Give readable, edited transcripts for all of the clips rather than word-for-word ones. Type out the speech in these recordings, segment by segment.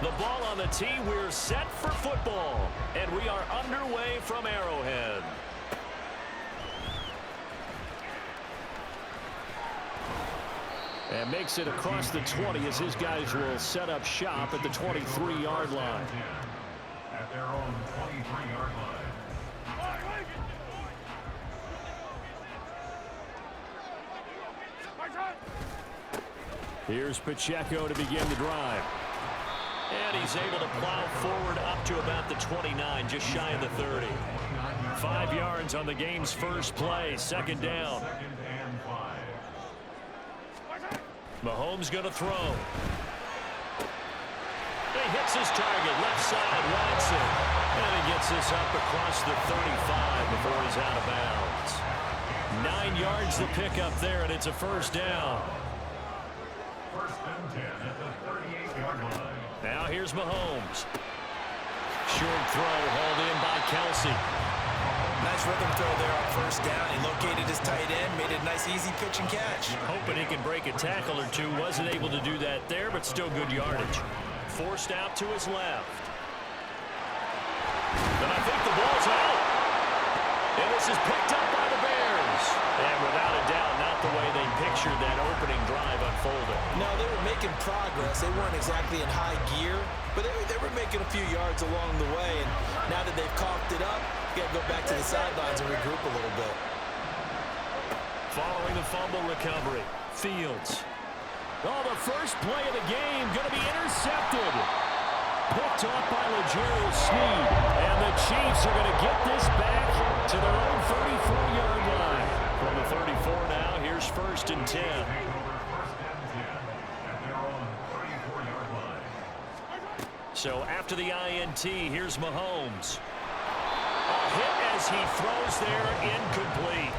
The ball on the tee. We're set for football. And we are underway from Arrowhead. And makes it across the 20 as his guys will set up shop at the 23-yard line. At their own 23-yard line. Here's Pacheco to begin the drive. And he's able to plow forward up to about the 29, just shy of the 30. 5 yards on the game's first play, second down. Mahomes going to throw. He hits his target, left side, Watson. And he gets this up across the 35 before he's out of bounds. 9 yards to pick up there, and it's a first down. First and 10 at the 38-yard line. Now here's Mahomes. Short throw hauled in by Kelsey. Nice rhythm throw there on first down. He located his tight end, made it a nice easy pitch and catch. Hoping he can break a tackle or two. Wasn't able to do that there, but still good yardage. Forced out to his left. And I think the ball's out. And this is picked up by the Bears. And without a doubt, not the way they pictured that opening drive unfolding. No, they were making progress. They weren't exactly in high gear, but they were making a few yards along the way. And now that they've coughed it up, you got to go back to the sidelines and regroup a little bit. Following the fumble recovery, Fields. Oh, the first play of the game going to be intercepted. Picked off by L'Jarius Sneed. And the Chiefs are going to get this back to their own 34-yard line. From the 34 now, here's first and 10. So after the INT, here's Mahomes. A hit as he throws there, incomplete.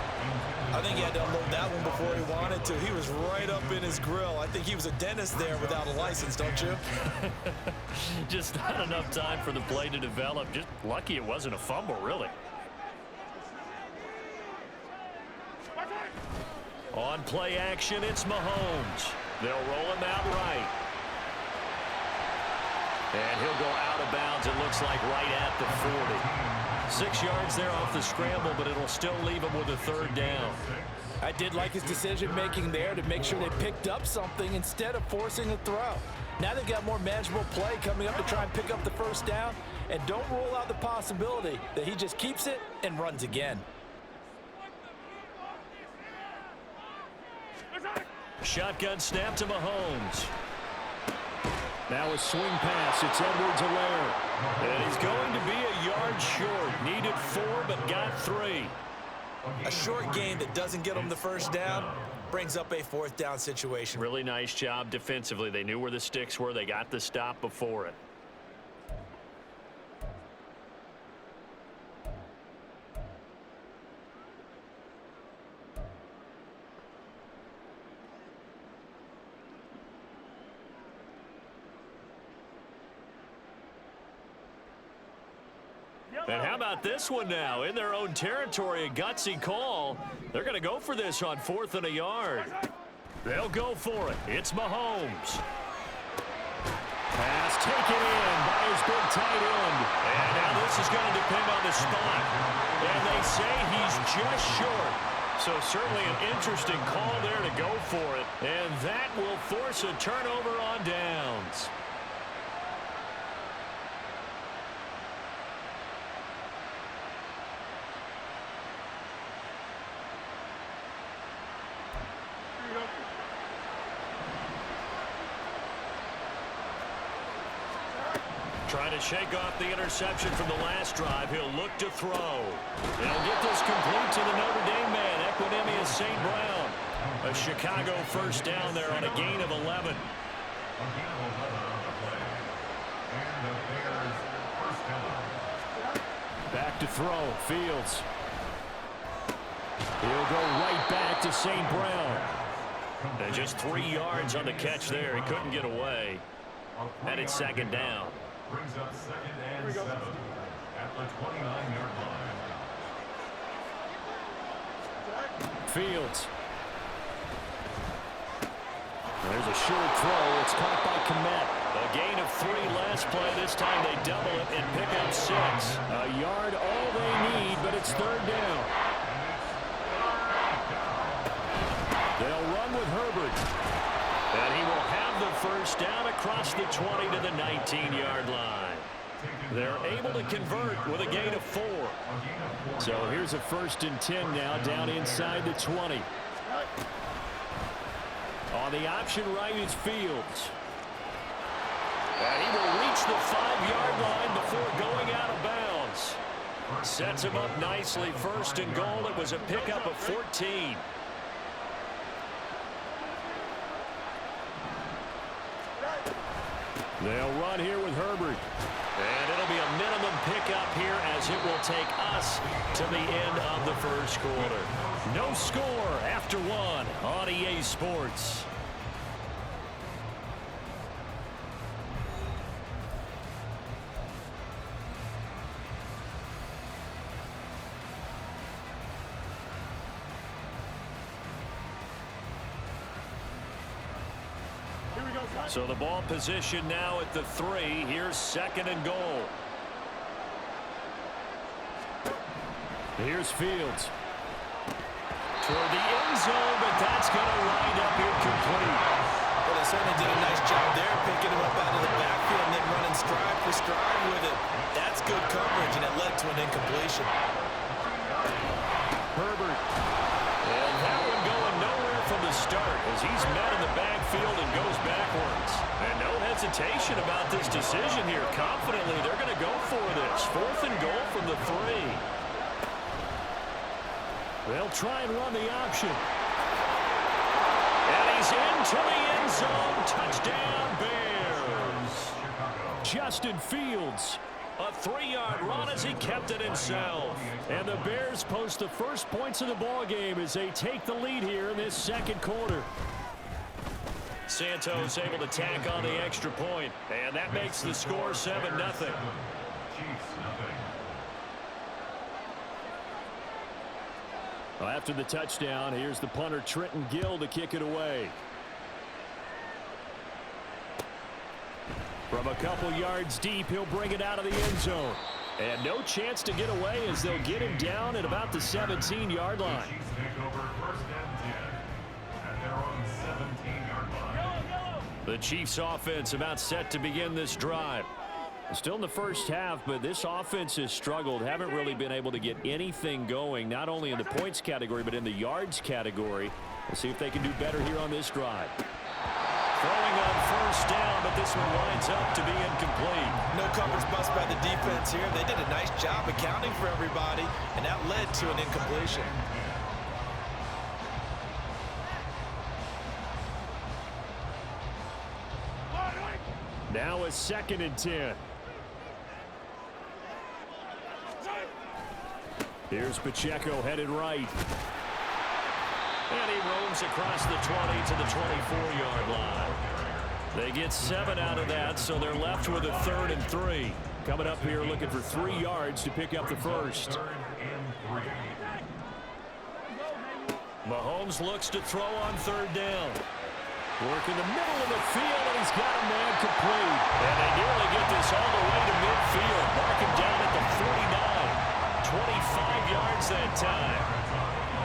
I think he had to unload that one before he wanted to. He was right up in his grill. I think he was a dentist there without a license, don't you? Just not enough time for the play to develop. Just lucky it wasn't a fumble, really. On play action, it's Mahomes. They'll roll him out right. And he'll go out of bounds, it looks like, right at the 40. 6 yards there off the scramble, but it'll still leave him with a third down. I did like his decision-making there to make sure they picked up something instead of forcing a throw. Now they've got more manageable play coming up to try and pick up the first down, and don't rule out the possibility that he just keeps it and runs again. Shotgun snap to Mahomes. Now a swing pass. It's Edwards-Helaire. And he's going to be a yard short. Needed 4, but got 3. A short gain that doesn't get him the first down brings up a fourth down situation. Really nice job defensively. They knew where the sticks were. They got the stop before it. And how about this one now? In their own territory, a gutsy call. They're going to go for this on 4th and a yard. They'll go for it. It's Mahomes. Pass taken in by his big tight end. And now this is going to depend on the spot. And they say he's just short. So certainly an interesting call there to go for it. And that will force a turnover on downs. Trying to shake off the interception from the last drive. He'll look to throw. They'll get this complete to the Notre Dame man, Equinemius St. Brown. A Chicago first down there on a gain of 11. Back to throw. Fields. He'll go right back to St. Brown. And just 3 yards on the catch there. He couldn't get away. And it's second down. Brings up 2nd and 7 at the 29-yard line. Fields. There's a short throw. It's caught by Kmet. A gain of 3 less this play. This time they double it and pick up 6. A yard all they need, but it's third down. They'll run with Herbert. And he will have the first down across the 20 to the 19-yard line. They're able to convert with a gain of 4. So here's a 1st and 10 now down inside the 20. On the option right is Fields. And he will reach the 5-yard line before going out of bounds. Sets him up nicely. 1st and goal. It was a pickup of 14. They'll run here with Herbert. And it'll be a minimum pickup here as it will take us to the end of the first quarter. No score after 1 on EA Sports. So the ball position now at the 3. Here's 2nd and goal. Here's Fields. Toward the end zone, but that's going to wind up incomplete. Well, they certainly did a nice job there, picking him up out of the backfield and then running stride for stride with it. That's good coverage, and it led to an incompletion. Herbert. And that one going nowhere from the start as he's met in the backfield and goes backwards. And no hesitation about this decision here. Confidently, they're going to go for this. 4th and goal from the 3. They'll try and run the option. And he's into the end zone. Touchdown, Bears. Justin Fields. A 3-yard run as he kept it himself. And the Bears post the first points of the ball game as they take the lead here in this second quarter. Santos able to tack on the extra point, and that makes the score 7-0. Well, after the touchdown, here's the punter Trenton Gill to kick it away. From a couple yards deep, he'll bring it out of the end zone. And no chance to get away as they'll get him down at about the 17-yard line. The Chiefs offense about set to begin this drive. Still in the first half, but this offense has struggled. Haven't really been able to get anything going, not only in the points category, but in the yards category. We'll see if they can do better here on this drive. Throwing on 1st down, but this one winds up to be incomplete. No coverage bust by the defense here. They did a nice job accounting for everybody, and that led to an incompletion. Now a 2nd and 10. Here's Pacheco headed right. And he roams across the 20 to the 24-yard line. They get 7 out of that, so they're left with a 3rd and 3. Coming up here looking for 3 yards to pick up the first. Mahomes looks to throw on 3rd down. Work in the middle of the field, and he's got a man complete. And they nearly get this all the way to midfield. Mark him down at the 49. 25 yards that time.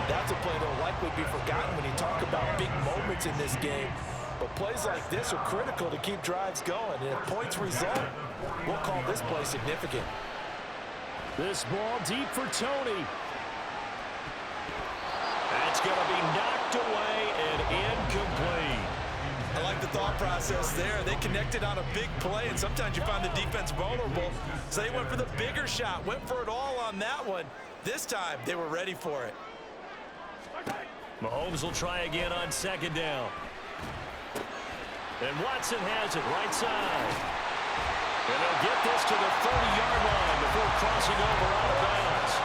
That's a play that will likely be forgotten when you talk about big moments in this game. But plays like this are critical to keep drives going. And if points result, we'll call this play significant. This ball deep for Tony. That's going to be knocked away and incomplete. I like the thought process there. They connected on a big play, and sometimes you find the defense vulnerable. So they went for the bigger shot, went for it all on that one. This time, they were ready for it. Mahomes will try again on 2nd down. And Watson has it right side. And they'll get this to the 30-yard line before crossing over out of bounds.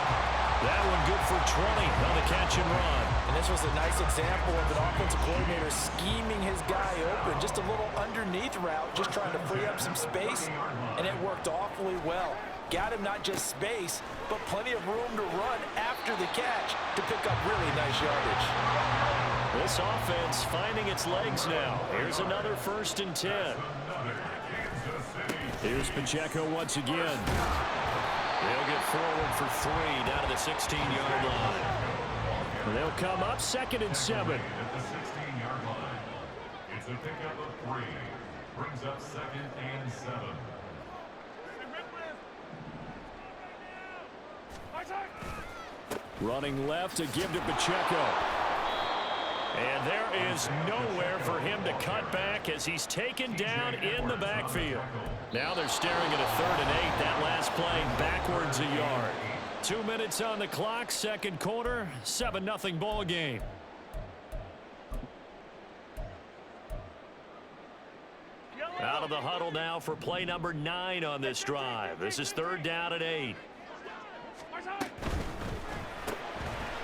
That one good for 20 on the catch and run. And this was a nice example of an offensive coordinator scheming his guy open. Just a little underneath route, just trying to free up some space, and it worked awfully well. Got him not just space, but plenty of room to run after the catch to pick up really nice yardage. This offense finding its legs now. Here's another 1st and 10. Here's Pacheco once again. They'll get forward for 3 down to the 16-yard line. They'll come up 2nd and 7. At the 16-yard line. It's a pickup of 3. Brings up 2nd and 7. Running left to give to Pacheco. And there is nowhere for him to cut back as he's taken down in the backfield. Now they're staring at a 3rd and 8. That last play backwards a yard. 2 minutes on the clock, 2nd quarter, 7-0 ball game. Out of the huddle now for play number 9 on this drive. This is 3rd down and 8.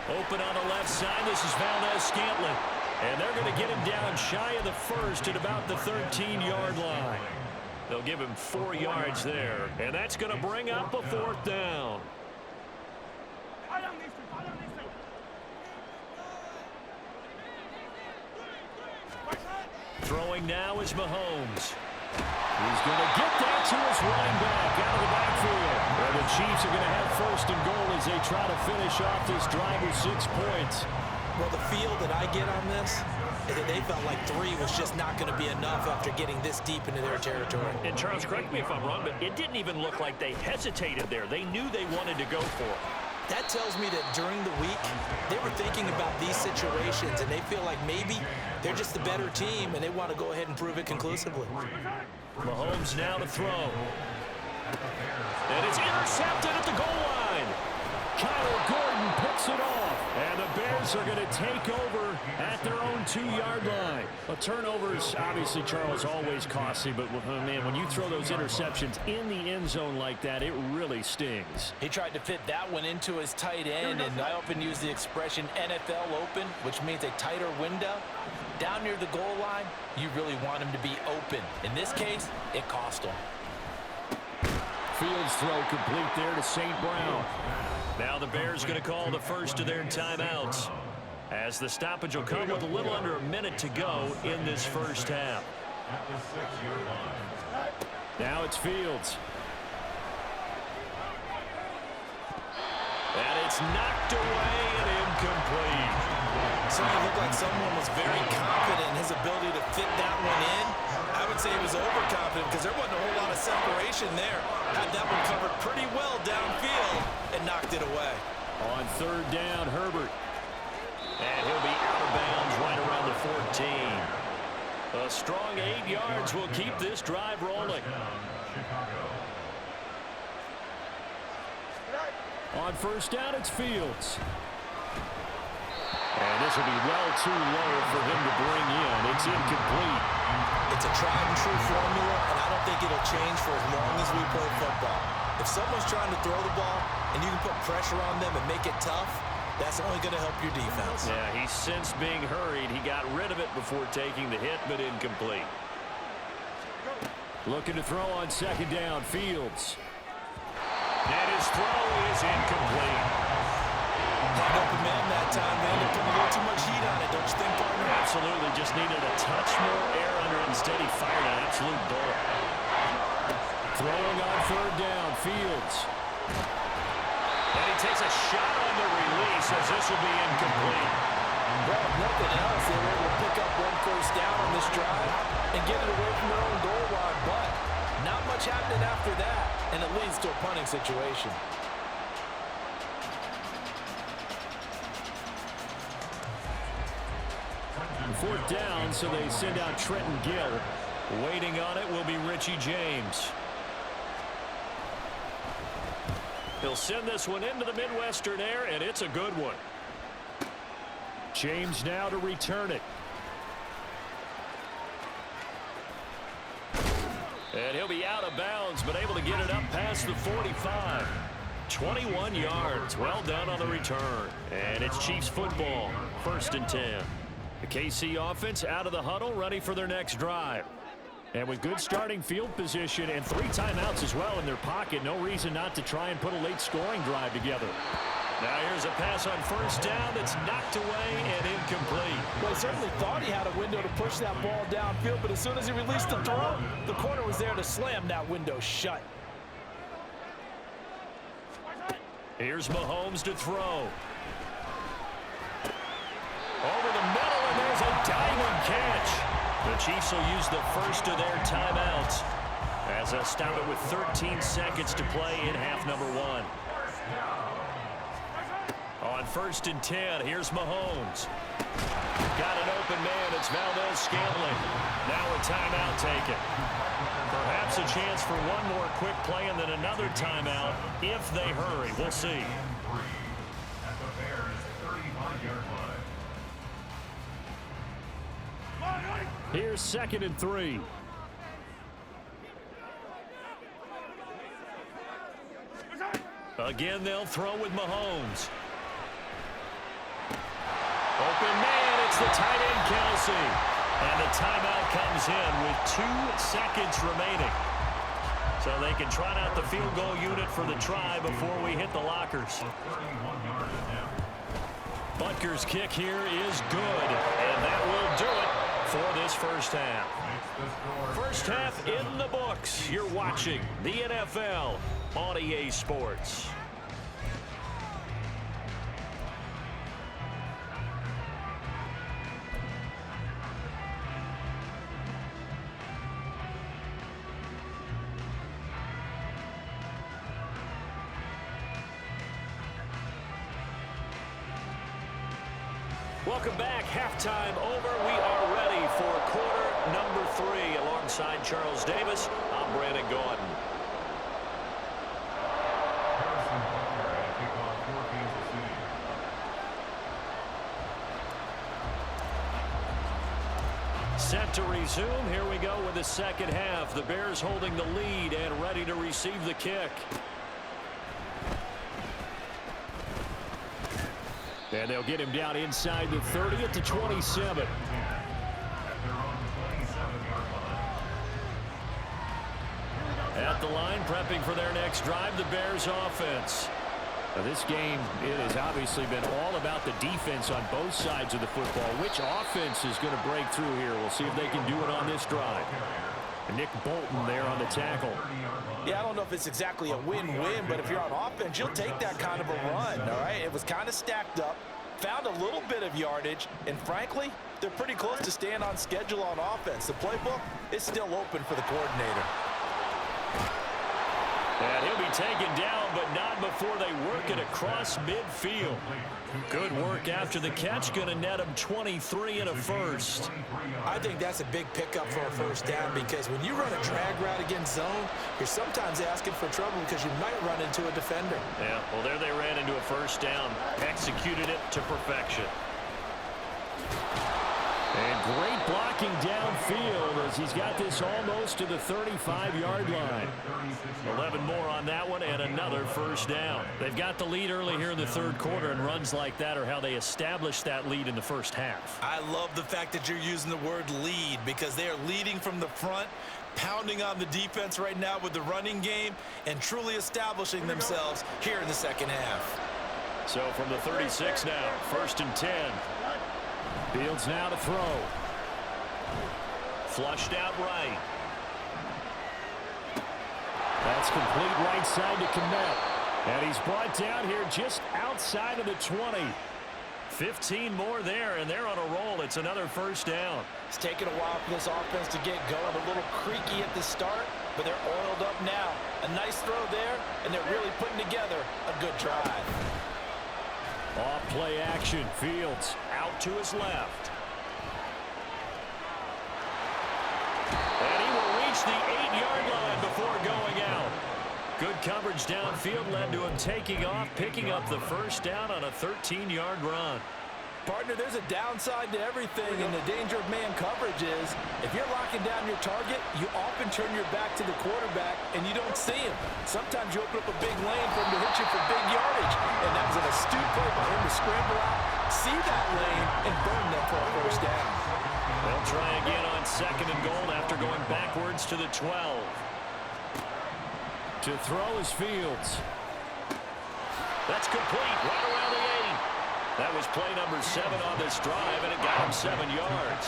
Open on the left side. This is Valdez-Scantling. And they're going to get him down shy of the 1st at about the 13-yard line. They'll give him 4 yards there. And that's going to bring up a 4th down. Throwing now is Mahomes. He's going to get that to his running back out of the backfield. And the Chiefs are going to have 1st and goal as they try to finish off this drive with 6 points. Well, the feel that I get on this is that they felt like 3 was just not going to be enough after getting this deep into their territory. And Charles, correct me if I'm wrong, but it didn't even look like they hesitated there. They knew they wanted to go for it. That tells me that during the week, they were thinking about these situations, and they feel like maybe they're just the better team, and they want to go ahead and prove it conclusively. Mahomes now to throw. And it's intercepted at the goal line. Kyler Gordon picks it off. And the Bears are going to take over at their own 2-yard line. Well, turnovers, obviously, Charles, always costly. But, man, when you throw those interceptions in the end zone like that, it really stings. He tried to fit that one into his tight end, and I often use the expression NFL open, which means a tighter window. Down near the goal line, you really want him to be open. In this case, it cost him. Fields throw complete there to St. Brown. Now the Bears going to call the first of their timeouts, as the stoppage will come with a little under a minute to go in this first half. At the 6-yard line. Now it's Fields. And it's knocked away and incomplete. So it looked like someone was very confident in his ability to fit that one in. I would say he was overconfident because there wasn't a whole lot of separation there. Had that one covered pretty well downfield and knocked it away. On 3rd down, Herbert. And he'll be out of bounds right around the 14. A strong 8 yards will keep this drive rolling. On 1st down, it's Fields. And this will be well too low for him to bring in. It's incomplete. It's a tried and true formula, and I don't think it'll change for as long as we play football. If someone's trying to throw the ball and you can put pressure on them and make it tough, that's only going to help your defense. Yeah, he sensed being hurried. He got rid of it before taking the hit, but incomplete. Looking to throw on 2nd down, Fields. And his throw is incomplete. Had open man that time, man. They're putting a little too much heat on it, don't you think, partner? Absolutely. Just needed a touch more air under it. Instead, he fired an absolute bullet. Throwing on 3rd down, Fields. And he takes a shot on the release as this will be incomplete. Well, if nothing else, they were able to pick up 1 first down on this drive and get it away from their own goal line. But not much happened after that, and it leads to a punting situation. 4th down, so they send out Trenton Gill. Waiting on it will be Richie James. He'll send this one into the Midwestern air, and it's a good one. James now to return it. And he'll be out of bounds, but able to get it up past the 45. 21 yards. Well done on the return. And it's Chiefs football. 1st and 10. The KC offense out of the huddle, ready for their next drive. And with good starting field position and 3 timeouts as well in their pocket, no reason not to try and put a late scoring drive together. Now here's a pass on first down that's knocked away and incomplete. Well, he certainly thought he had a window to push that ball downfield, but as soon as he released the throw, the corner was there to slam that window shut. Here's Mahomes to throw. Over the middle, and there's a diving catch. The Chiefs will use the first of their timeouts as they stop it with 13 seconds to play in half number 1. On 1st and 10, here's Mahomes. Got an open man. It's Valdez-Scantling. Now a timeout taken. Perhaps a chance for one more quick play and then another timeout if they hurry. We'll see. At the Bears' 35-yard line. Here's 2nd and 3. Again, they'll throw with Mahomes. Open man, it's the tight end, Kelsey. And the timeout comes in with 2 seconds remaining. So they can trot out the field goal unit for the try before we hit the lockers. Butker's kick here is good, and that will do it for this first half. First half in the books. You're watching the NFL on EA Sports. Welcome back. Halftime over. We are ready for quarter number 3. Alongside Charles Davis, I'm Brandon Gordon. Set to resume. Here we go with the second half. The Bears holding the lead and ready to receive the kick. And they'll get him down inside the 30 at the 27. At the line, prepping for their next drive, the Bears offense. Now this game, it has obviously been all about the defense on both sides of the football. Which offense is going to break through here? We'll see if they can do it on this drive. And Nick Bolton there on the tackle. Yeah, I don't know if it's exactly a win-win, but if you're on offense, you'll take that kind of a run, all right? It was kind of stacked up, found a little bit of yardage, and frankly, they're pretty close to staying on schedule on offense. The playbook is still open for the coordinator. And he'll be taken down, but not before they work it across midfield. Good work after the catch. Going to net him 23 and a first. I think that's a big pickup for a first down because when you run a drag route against zone, you're sometimes asking for trouble because you might run into a defender. Yeah, well, there they ran into a first down. Executed it to perfection. And great blocking downfield as he's got this almost to the 35-yard line. 11 more on that one and another first down. They've got the lead early here in the third quarter, and runs like that are how they establish that lead in the first half. I love the fact that you're using the word lead because they are leading from the front, pounding on the defense right now with the running game, and truly establishing themselves here in the second half. So from the 36 now, 1st and 10. Fields now to throw. Flushed out right. That's complete right side to Kmet. And he's brought down here just outside of the 20. 15 more there, and they're on a roll. It's another first down. It's taken a while for this offense to get going. A little creaky at the start, but they're oiled up now. A nice throw there, and they're really putting together a good drive. Off play action. Fields out to his left. And he will reach the 8-yard line before going out. Good coverage downfield led to him taking off, picking up the first down on a 13-yard run. Partner, there's a downside to everything, and the danger of man coverage is if you're locking down your target, you often turn your back to the quarterback and you don't see him. Sometimes you open up a big lane for him to hit you for big yardage, and that was an astute play by him to scramble out, see that lane, and burn them for a first down. They'll try again on 2nd and goal after going backwards to the 12. To throw is Fields. That's complete right around the 8. That was play number 7 on this drive, and it got him 7 yards.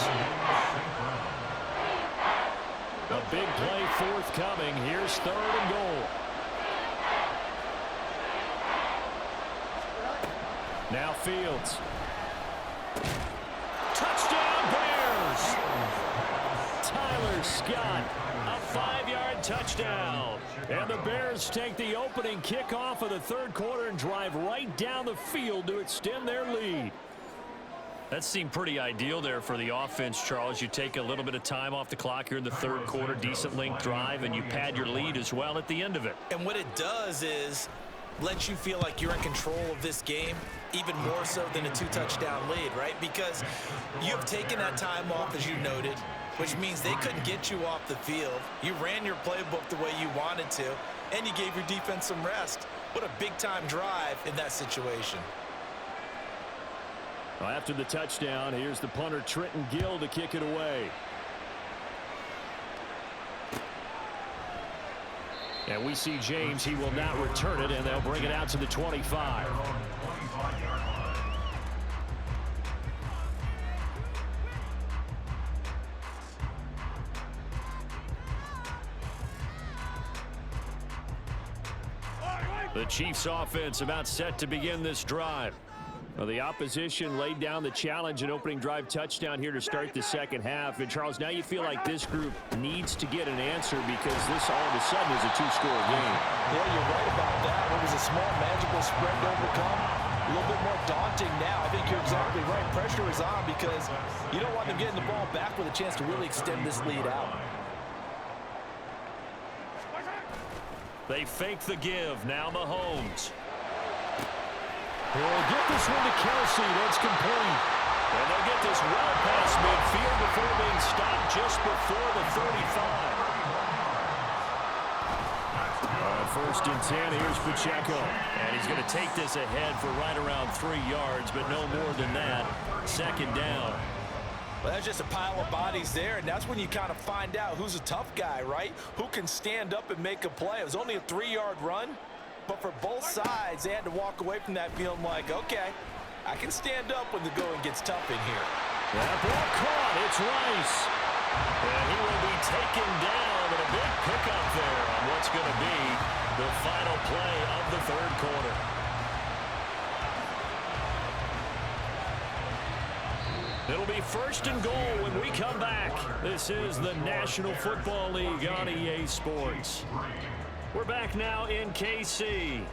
A big play forthcoming. Here's 3rd and goal. Now Fields. Touchdown Bears! Tyler Scott, a 5-yard touchdown. And the Bears take the opening kickoff of the 3rd quarter and drive right down the field to extend their lead. That seemed pretty ideal there for the offense, Charles. You take a little bit of time off the clock here in the 3rd quarter, decent length drive, and you pad your lead as well at the end of it. And what it does is lets you feel like you're in control of this game, even more so than a 2-touchdown lead, right? Because you have taken that time off, as you noted, which means they couldn't get you off the field. You ran your playbook the way you wanted to, and you gave your defense some rest. What a big-time drive in that situation. Well, after the touchdown, here's the punter Trenton Gill to kick it away. And we see James. He will not return it, and they'll bring it out to the 25. The Chiefs offense about set to begin this drive. Well, the opposition laid down the challenge, an opening drive touchdown here to start the 2nd half. And, Charles, now you feel like this group needs to get an answer because this all of a sudden is a 2-score game. Yeah, you're right about that. It was a small, magical spread to overcome. A little bit more daunting now. I think you're exactly right. Pressure is on because you don't want them getting the ball back with a chance to really extend this lead out. They fake the give. Now Mahomes. He'll get this one to Kelsey. That's complete. And they'll get this well past midfield before being stopped just before the 35. 1st and 10. Here's Pacheco. And he's going to take this ahead for right around 3 yards, but no more than that. 2nd down. Well, that's just a pile of bodies there, and that's when you kind of find out who's a tough guy, right? Who can stand up and make a play. It was only a 3-yard run, but for both sides, they had to walk away from that feeling like, okay, I can stand up when the going gets tough in here. That ball caught. It's Rice. And he will be taken down, and a big pickup there on what's going to be the final play of the 3rd quarter. It'll be 1st and goal when we come back. This is the National Football League on EA Sports. We're back now in KC.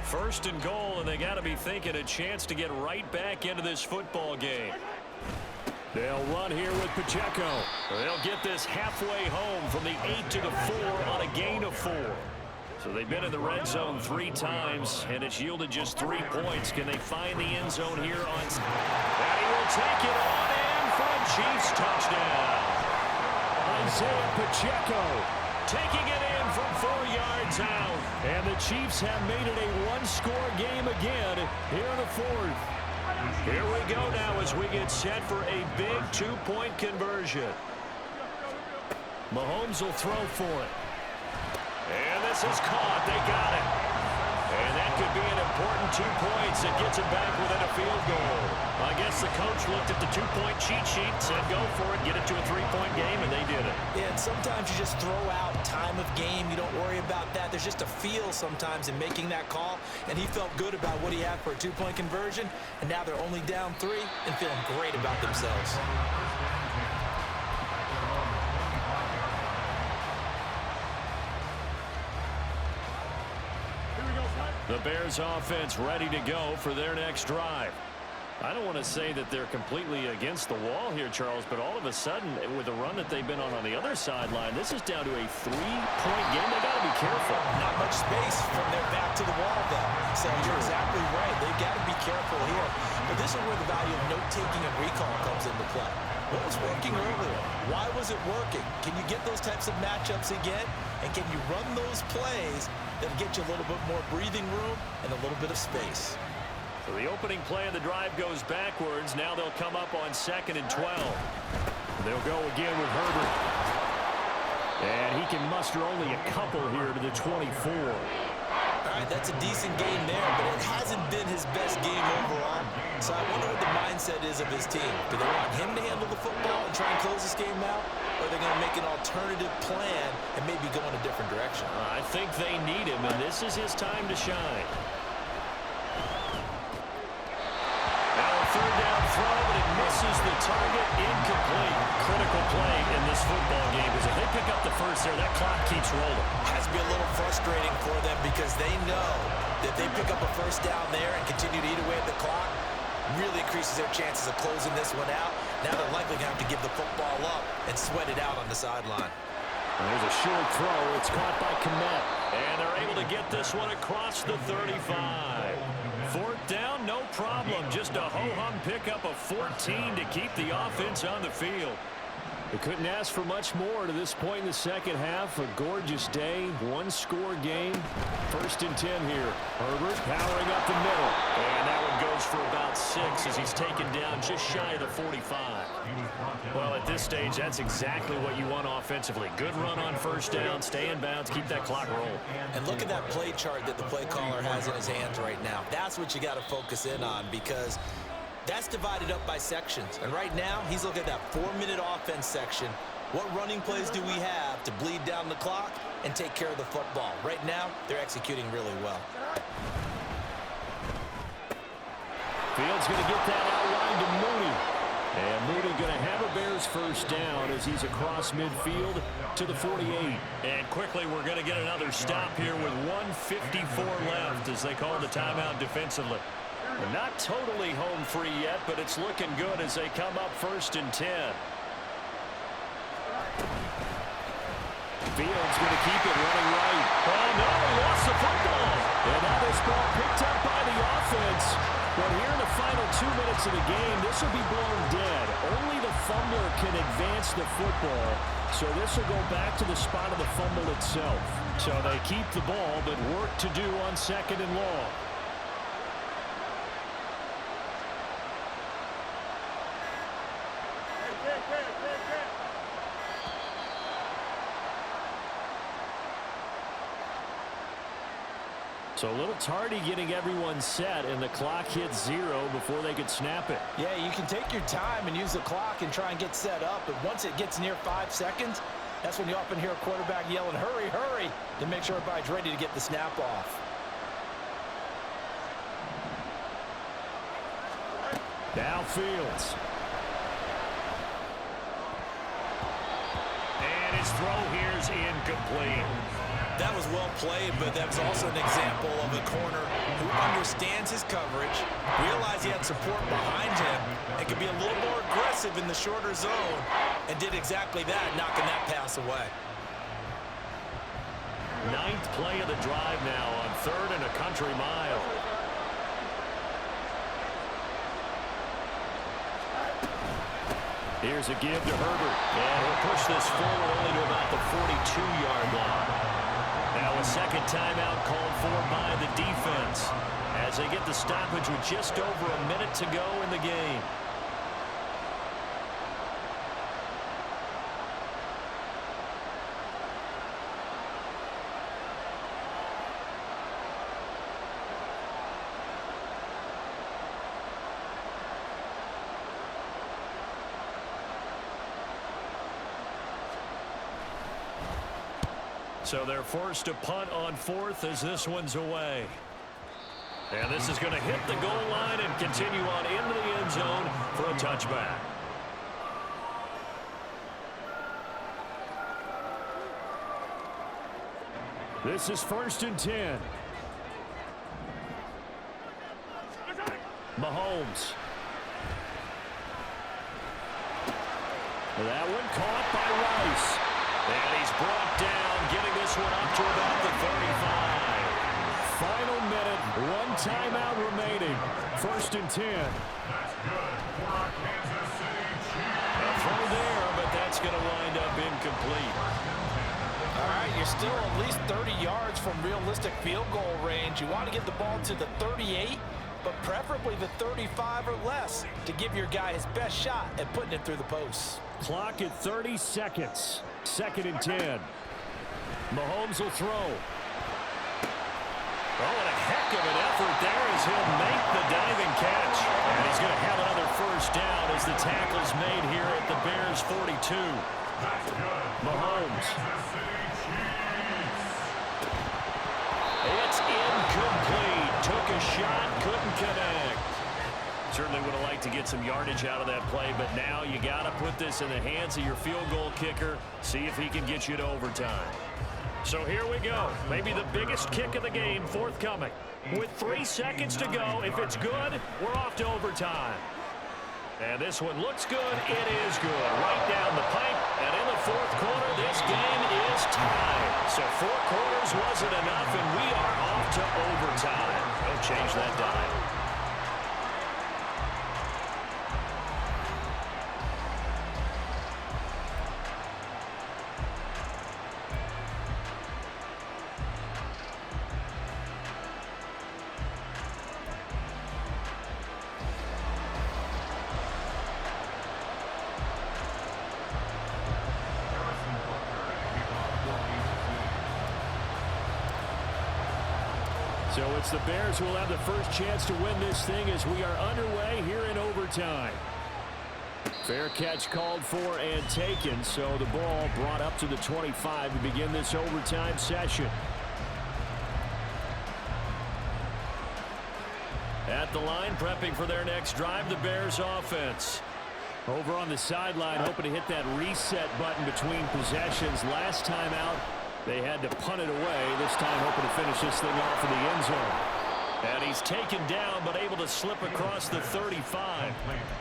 First and goal, and they got to be thinking a chance to get right back into this football game. They'll run here with Pacheco. They'll get this halfway home from the 8 to the 4 on a gain of 4. So they've been in the red zone 3 times, and it's yielded just 3 points. Can they find the end zone here on? And he will take it on in for a Chiefs touchdown. Isaiah Pacheco taking it in from 4 yards out. And the Chiefs have made it a 1-score game again here in the 4th. Here we go now as we get set for a big 2-point conversion. Mahomes will throw for it. And this is caught. They got it. And that could be an important 2 points. It gets it back within a field goal. I guess the coach looked at the 2-point cheat sheet, said go for it, get it to a 3-point game, and they did it. Yeah, and sometimes you just throw out time of game. You don't worry about that. There's just a feel sometimes in making that call, and he felt good about what he had for a 2-point conversion, and now they're only down 3 and feeling great about themselves. The Bears offense ready to go for their next drive. I don't want to say that they're completely against the wall here, Charles, but all of a sudden, with the run that they've been on the other sideline, this is down to a 3-point game. They got to be careful. Not much space from their back to the wall, though. So you're exactly right. They've got to be careful here. But this is where the value of note-taking and recall comes into play. What was working earlier? Why was it working? Can you get those types of matchups again? And can you run those plays that get you a little bit more breathing room and a little bit of space? So the opening play of the drive goes backwards. Now they'll come up on 2nd and 12. They'll go again with Herbert. And he can muster only a couple here to the 24. All right, that's a decent game there, but it hasn't been his best game overall. So I wonder what the mindset is of his team. Do they want him to handle the football and try and close this game out? Or are they going to make an alternative plan and maybe go in a different direction? I think they need him, and this is his time to shine. Now a third down throw, but it misses the target. Incomplete. Critical play in this football game, because if they pick up the first there, that clock keeps rolling. Has to be a little frustrating for them because they know that they pick up a first down there and continue to eat away at the clock, really increases their chances of closing this one out. Now they're likely going to have to give the football up and sweat it out on the sideline. There's a short throw. It's caught by Kmet. And they're able to get this one across the 35. Fourth down, no problem. Just a ho-hum pickup of 14 to keep the offense on the field. They couldn't ask for much more to this point in the second half. A gorgeous day, one-score game. 1st and 10 here. Herbert powering up the middle. And that one goes for about 6 as he's taken down just shy of the 45. Well, at this stage, that's exactly what you want offensively. Good run on first down, stay in bounds, keep that clock rolling. And look at that play chart that the play caller has in his hands right now. That's what you got to focus in on because that's divided up by sections. And right now, he's looking at that 4-minute offense section. What running plays do we have to bleed down the clock and take care of the football? Right now, they're executing really well. Fields going to get that outline to Mooney. And Mooney going to have a Bears first down as he's across midfield to the 48. And quickly, we're going to get another stop here with 1:54 left as they call the timeout defensively. We're not totally home free yet, but it's looking good as they come up 1st and 10. Fields going to keep it running right. Oh, no, he lost the football. And now this ball picked up by the offense. But here in the final 2 minutes of the game, this will be blown dead. Only the fumbler can advance the football. So this will go back to the spot of the fumble itself. So they keep the ball, but work to do on 2nd and long. So a little tardy getting everyone set, and the clock hits 0 before they could snap it. Yeah, you can take your time and use the clock and try and get set up, but once it gets near 5 seconds, that's when you often hear a quarterback yelling, hurry, hurry, to make sure everybody's ready to get the snap off. Now Fields. And his throw here is incomplete. That was well played, but that was also an example of a corner who understands his coverage, realized he had support behind him, and could be a little more aggressive in the shorter zone, and did exactly that, knocking that pass away. 9th play of the drive now on 3rd and a country mile. Here's a give to Herbert, and he'll push this forward only to about the 42-yard line. Now a second timeout called for by the defense as they get the stoppage with just over a minute to go in the game. So they're forced to punt on 4th as this one's away. And this is going to hit the goal line and continue on into the end zone for a touchback. This is 1st and 10. Mahomes. That one caught by Rice. And he's brought down, getting this one up to about the 35. Final minute, 1 timeout remaining. 1st and 10. That's good for our Kansas City Chiefs. A throw there, but that's going to wind up incomplete. All right, you're still at least 30 yards from realistic field goal range. You want to get the ball to the 38, but preferably the 35 or less to give your guy his best shot at putting it through the posts. Clock at 30 seconds. 2nd and 10. Mahomes will throw. Oh, and a heck of an effort there as he'll make the diving catch. And he's going to have another first down as the tackle's made here at the Bears 42. Mahomes. It's incomplete. Took a shot, couldn't connect. Certainly would have liked to get some yardage out of that play, but now you got to put this in the hands of your field goal kicker, see if he can get you to overtime. So here we go. Maybe the biggest kick of the game forthcoming. With 3 seconds to go, if it's good, we're off to overtime. And this one looks good. It is good. Right down the pipe. And in the 4th quarter, this game is tied. So 4 quarters wasn't enough, and we are off to overtime. Don't change that dial. So it's the Bears who will have the first chance to win this thing as we are underway here in overtime. Fair catch called for and taken, so the ball brought up to the 25 to begin this overtime session. At the line, prepping for their next drive, the Bears offense. Over on the sideline, hoping to hit that reset button between possessions. Last time out, they had to punt it away. This time hoping to finish this thing off in the end zone. And he's taken down, but able to slip across the 35.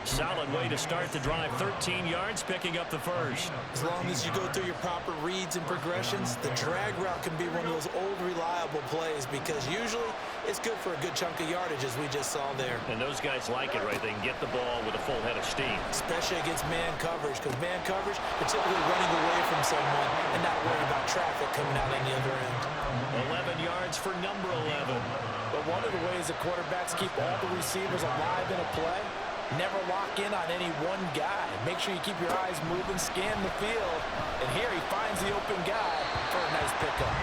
Solid way to start the drive. 13 yards, picking up the first. As long as you go through your proper reads and progressions, the drag route can be one of those old reliable plays because usually it's good for a good chunk of yardage, as we just saw there. And those guys like it, right? They can get the ball with a full head of steam. Especially against man coverage, because man coverage, they're typically running away from someone and not worrying about traffic coming out on the other end. 11 yards for number 11. But one of the ways that quarterbacks keep all the receivers alive in a play, never lock in on any one guy. Make sure you keep your eyes moving, scan the field. And here he finds the open guy for a nice pickup.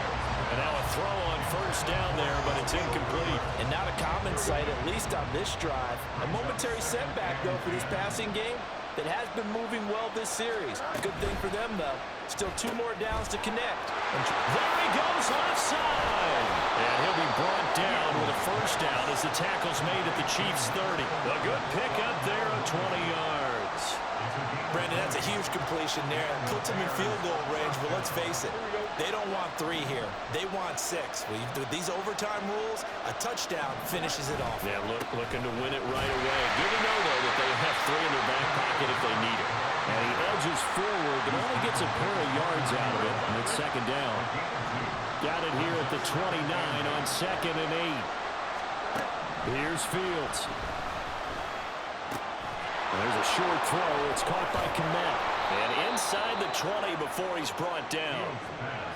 And now a throw on first down there, but it's incomplete. And not a common sight, at least on this drive. A momentary setback, though, for this passing game that has been moving well this series. Good thing for them, though. Still 2 more downs to connect. And there he goes, offside. And he'll be brought down with a first down as the tackle's made at the Chiefs' 30. A good pickup there of 20 yards. Brandon, that's a huge completion there. Puts them in field goal range, but let's face it, they don't want 3 here. They want 6. With these overtime rules, a touchdown finishes it off. Yeah, looking to win it right away. Good to know, though, that they have 3 in their back pocket if they need it. And he edges forward, but only gets a pair of yards out of it. And it's 2nd down. Got it here at the 29 on 2nd and 8. Here's Fields. There's a short throw. It's caught by Kmet. And inside the 20 before he's brought down.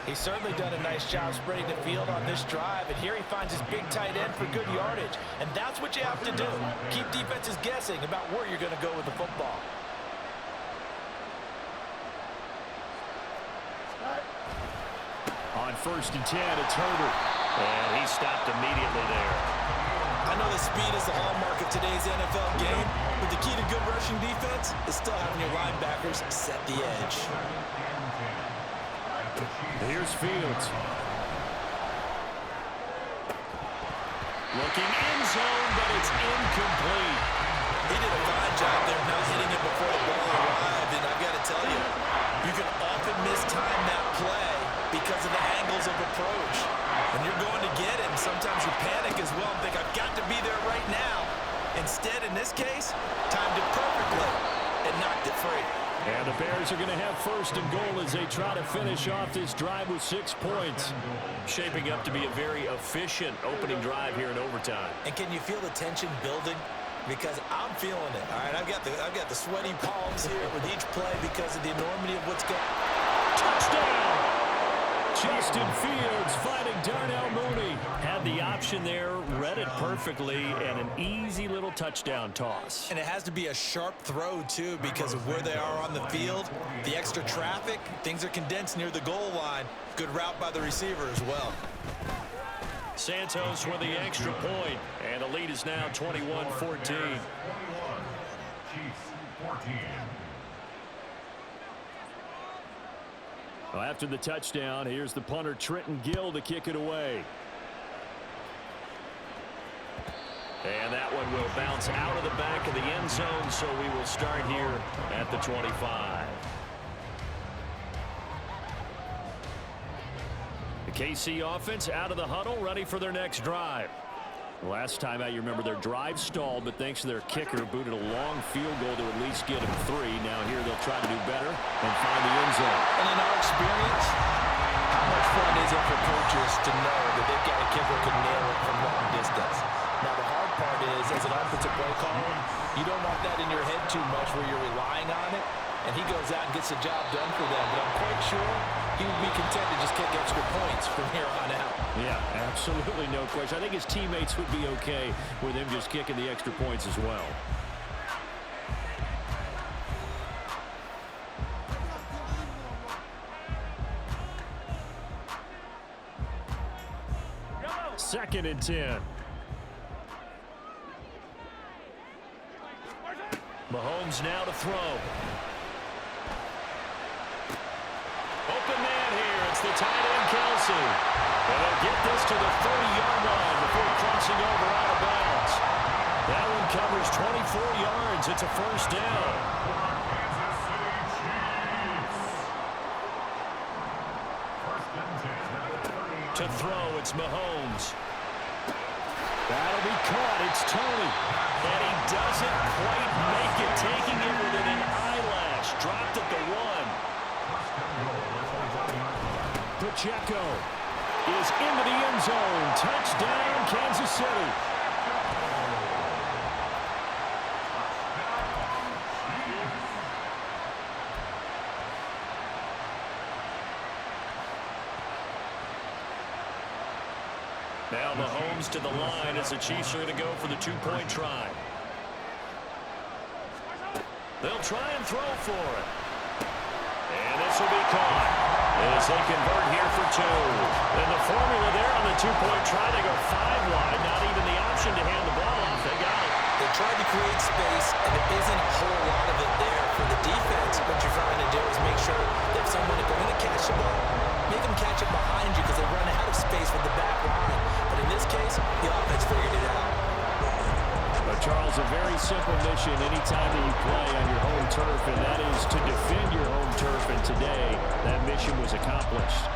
He's certainly done a nice job spreading the field on this drive. And here he finds his big tight end for good yardage. And that's what you have to do. Keep defenses guessing about where you're going to go with the football. On 1st and 10, it's Herbert. And he stopped immediately there. I know that speed is the hallmark of today's NFL game, but the key to good rushing defense is still having your linebackers set the edge. Here's Fields. Looking end zone, but it's incomplete. He did a fine job there not hitting it before the ball arrived, and I've got to tell you, you can often mistime that play because of the angles of approach. When you're going to get him, sometimes you panic as well and think, I've got to be there right now. Instead, in this case, timed it perfectly and knocked it free. And the Bears are going to have 1st and goal as they try to finish off this drive with 6 points. Shaping up to be a very efficient opening drive here in overtime. And can you feel the tension building? Because I'm feeling it. All right, I've got the sweaty palms here with each play because of the enormity of what's going on. Touchdown! Justin Fields finding Darnell Mooney. Had the option there, read it perfectly, and an easy little touchdown toss. And it has to be a sharp throw, too, because of where they are on the field. The extra traffic, things are condensed near the goal line. Good route by the receiver as well. Santos with the extra point, and the lead is now 21-14. Chiefs 14. Well, after the touchdown, here's the punter Trenton Gill to kick it away. And that one will bounce out of the back of the end zone, so we will start here at the 25. The KC offense out of the huddle, ready for their next drive. Last time out, you remember their drive stalled, but thanks to their kicker, booted a long field goal to at least get them 3. Now here they'll try to do better and find the end zone. And in our experience, how much fun is it for coaches to know that they've got a kicker who can nail it from long distance? Now the hard part is, as an offensive play caller, you don't want that in your head too much where you're relying on it, and he goes out and gets the job done for them. But I'm quite sure he would be content to just kick extra points from here on out. Yeah, absolutely no question. I think his teammates would be okay with him just kicking the extra points as well. Second and 10. Mahomes now to throw. Open man here. It's the tight end, Kelsey. And they'll get this to the 30-yard line before crossing over out of bounds. That one covers 24 yards. It's a first down. To throw, it's Mahomes. That'll be caught. It's Tony. And he doesn't quite make it, taking it within an eyelash. Dropped at the 1. Pacheco is into the end zone. Touchdown, Kansas City. Now Mahomes to the line as the Chiefs are going to go for the 2-point try. They'll try and throw for it. And this will be caught as they convert here for 2. And the formula there on the 2-point try, they go 5 wide. Not even the option to hand the ball off. They got it. They tried to create space, and there isn't a whole lot of it there. For the defense, what you're trying to do is make sure that someone, if they're going to catch the ball, make them catch it behind you because they run out of space with the back line. But in this case, the offense figured it out. But Charles, a very simple mission anytime that you play on your home turf, and that is to defend your home turf. And today, that mission was accomplished.